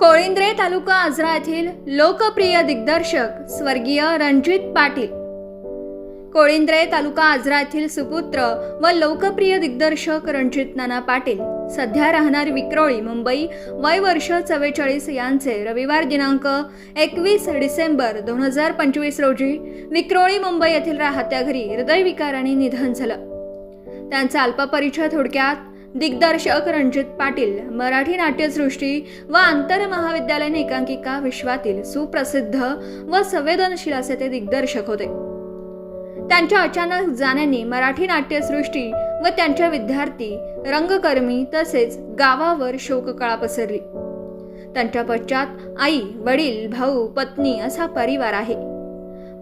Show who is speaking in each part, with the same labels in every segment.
Speaker 1: कोळिंद्रे तालुका आजरा येथील लोकप्रिय दिग्दर्शक स्वर्गीय रणजित पाटील. कोळिंद्रे तालुका आजरा येथील सुपुत्र व लोकप्रिय दिग्दर्शक रणजित नाना पाटील सध्या राहणार विक्रोळी मुंबई, वय वर्ष 44 यांचे रविवार दिनांक 21 डिसेंबर 2025 रोजी विक्रोळी मुंबई येथील राहत्या घरी हृदयविकाराने निधन झालं. त्यांचा अल्प परिचय थोडक्यात. दिग्दर्शक रणजित पाटील मराठी नाट्यसृष्टी व आंतर महाविद्यालयीन एकांकिका विश्वातील सुप्रसिद्ध व संवेदनशील असे ते दिग्दर्शक होते. त्यांच्या अचानक जाण्याने मराठी नाट्यसृष्टी व त्यांच्या विद्यार्थी, रंगकर्मी तसेच गावावर शोककळा पसरली. त्यांच्या पश्चात आई, वडील, भाऊ, पत्नी असा परिवार आहे.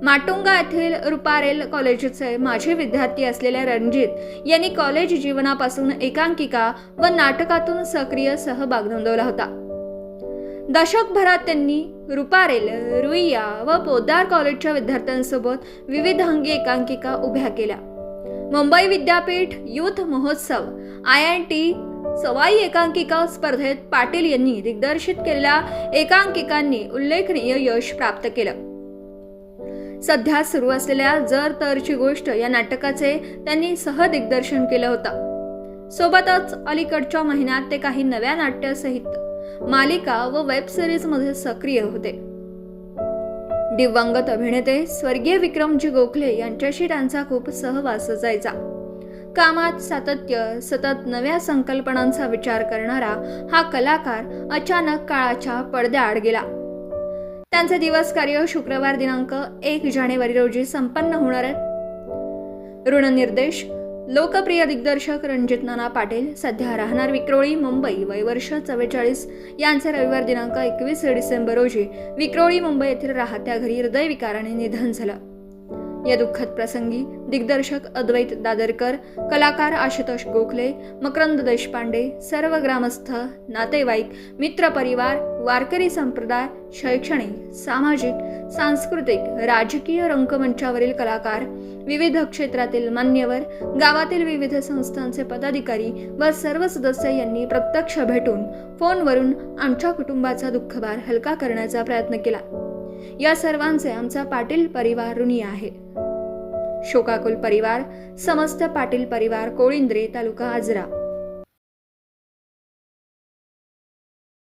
Speaker 1: माटुंगा येथील रुपारेल कॉलेजचे माजी विद्यार्थी असलेल्या रणजित यांनी कॉलेज जीवनापासून एकांकिका व नाटकातून सक्रिय सहभाग नोंदवला होता. दशकभरात त्यांनी रुपारेल, रुईया व पोद्दार कॉलेजच्या विद्यार्थ्यांसोबत विविध अंगी एकांकिका उभ्या केल्या. मुंबई विद्यापीठ युथ महोत्सव, IIT सवाई एकांकिका स्पर्धेत पाटील यांनी दिग्दर्शित केलेल्या एकांकिकांनी उल्लेखनीय यश प्राप्त केलं. सध्या सुरू असलेल्या जर तरची गोष्ट या नाटकाचे त्यांनी सहदिग्दर्शन केलं होतं. सोबतच अलीकडच्या महिन्यात ते काही नव्या नाट्यसहित मालिका व वेब सिरीज मध्ये सक्रिय होते. दिवंगत अभिनेते स्वर्गीय विक्रमजी गोखले यांच्याशी त्यांचा खूप सहवास असायचा. कामात सातत्य, सतत नव्या संकल्पनांचा विचार करणारा हा कलाकार अचानक काळाच्या पडद्याआड गेला. त्यांचे दिवस कार्य शुक्रवार दिनांक 1 जानेवारी रोजी संपन्न होणार आहे. ऋणनिर्देश लोकप्रिय दिग्दर्शक रणजित नाना पाटील सध्या राहणार विक्रोळी मुंबई, वय वर्ष 44 यांचे रविवार दिनांक 21 डिसेंबर रोजी विक्रोळी मुंबई येथील राहत्या घरी हृदयविकाराने निधन झालं. या दुःखद प्रसंगी दिग्दर्शक अद्वैत दादरकर, कलाकार आशुतोष गोखले, मकरंद देशपांडे, सर्व ग्रामस्थ, नातेवाईक, मित्रपरिवार, वारकरी संप्रदाय, शैक्षणिक, सामाजिक, सांस्कृतिक, राजकीय रंगमंचावरील कलाकार, विविध क्षेत्रातील मान्यवर, गावातील विविध संस्थांचे पदाधिकारी व सर्व सदस्य यांनी प्रत्यक्ष भेटून फोनवरून आमच्या कुटुंबाचा दुःखभार हलका करण्याचा प्रयत्न केला. या सर्वांचे आमचा पाटील परिवार ऋणी आहे. शोकाकुल परिवार, समस्त पाटील परिवार, कोळिंद्रे तालुका आजरा.